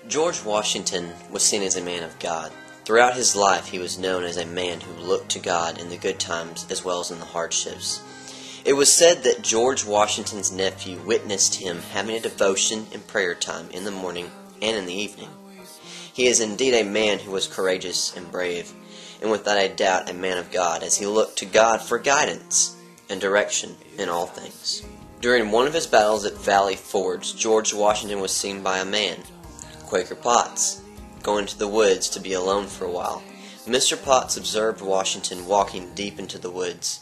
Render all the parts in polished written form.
George Washington was seen as a man of God. Throughout his life, he was known as a man who looked to God in the good times as well as in the hardships. It was said that George Washington's nephew witnessed him having a devotion and prayer time in the morning and in the evening. He is indeed a man who was courageous and brave, and without a doubt a man of God, as he looked to God for guidance and direction in all things. During one of his battles at Valley Forge, George Washington was seen by a man, Quaker Potts, going to the woods to be alone for a while. Mr. Potts observed Washington walking deep into the woods.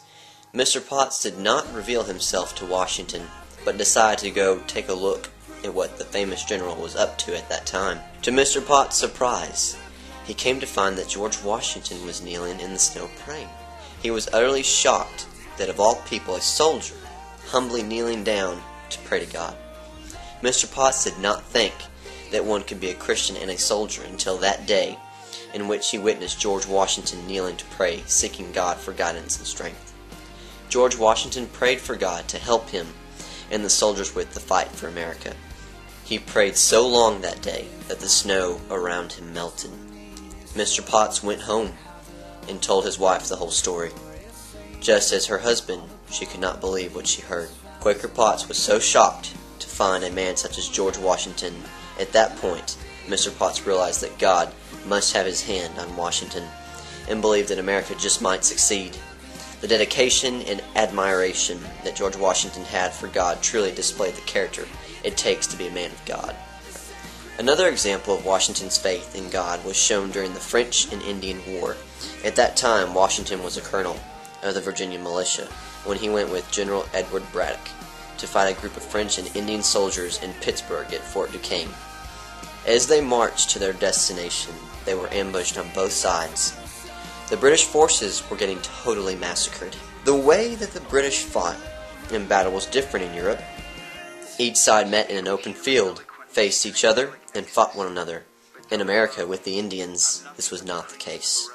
Mr. Potts did not reveal himself to Washington, but decided to go take a look at what the famous general was up to at that time. To Mr. Potts' surprise, he came to find that George Washington was kneeling in the snow praying. He was utterly shocked that of all people a soldier humbly kneeling down to pray to God. Mr. Potts did not think that one could be a Christian and a soldier until that day in which he witnessed George Washington kneeling to pray, seeking God for guidance and strength. George Washington prayed for God to help him and the soldiers with the fight for America. He prayed so long that day that the snow around him melted. Mr. Potts went home and told his wife the whole story. Just as her husband, she could not believe what she heard. Quaker Potts was so shocked to find a man such as George Washington. At that point, Mr. Potts realized that God must have his hand on Washington and believed that America just might succeed. The dedication and admiration that George Washington had for God truly displayed the character it takes to be a man of God. Another example of Washington's faith in God was shown during the French and Indian War. At that time, Washington was a colonel of the Virginia militia when he went with General Edward Braddock to fight a group of French and Indian soldiers in Pittsburgh at Fort Duquesne. As they marched to their destination, they were ambushed on both sides. The British forces were getting totally massacred. The way that the British fought in battle was different in Europe. Each side met in an open field, faced each other, and fought one another. In America, with the Indians, this was not the case.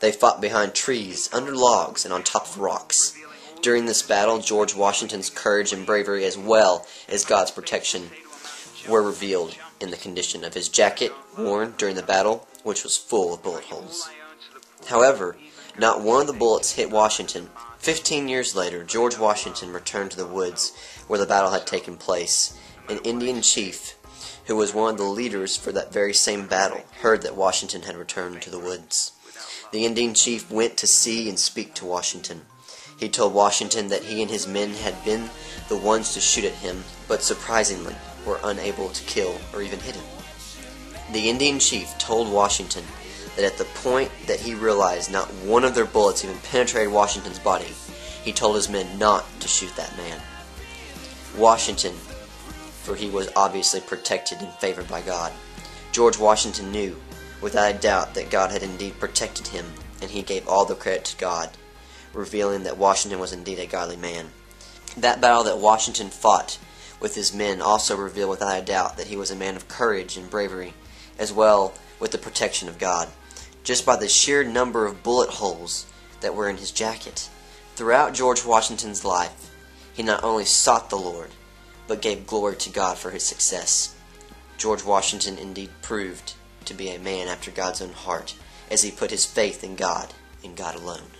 They fought behind trees, under logs, and on top of rocks. During this battle, George Washington's courage and bravery, as well as God's protection, were revealed in the condition of his jacket worn during the battle, which was full of bullet holes. However, not one of the bullets hit Washington. 15 years later, George Washington returned to the woods where the battle had taken place. An Indian chief, who was one of the leaders for that very same battle, heard that Washington had returned to the woods. The Indian chief went to see and speak to Washington. He told Washington that he and his men had been the ones to shoot at him, but surprisingly were unable to kill or even hit him. The Indian chief told Washington that at the point that he realized not one of their bullets even penetrated Washington's body, he told his men not to shoot that man. Washington, for he was obviously protected and favored by God. George Washington knew, without a doubt, that God had indeed protected him, and he gave all the credit to God, revealing that Washington was indeed a godly man. That battle that Washington fought with his men also revealed without a doubt that he was a man of courage and bravery, as well with the protection of God, just by the sheer number of bullet holes that were in his jacket. Throughout George Washington's life, he not only sought the Lord, but gave glory to God for his success. George Washington indeed proved to be a man after God's own heart, as he put his faith in God and God alone.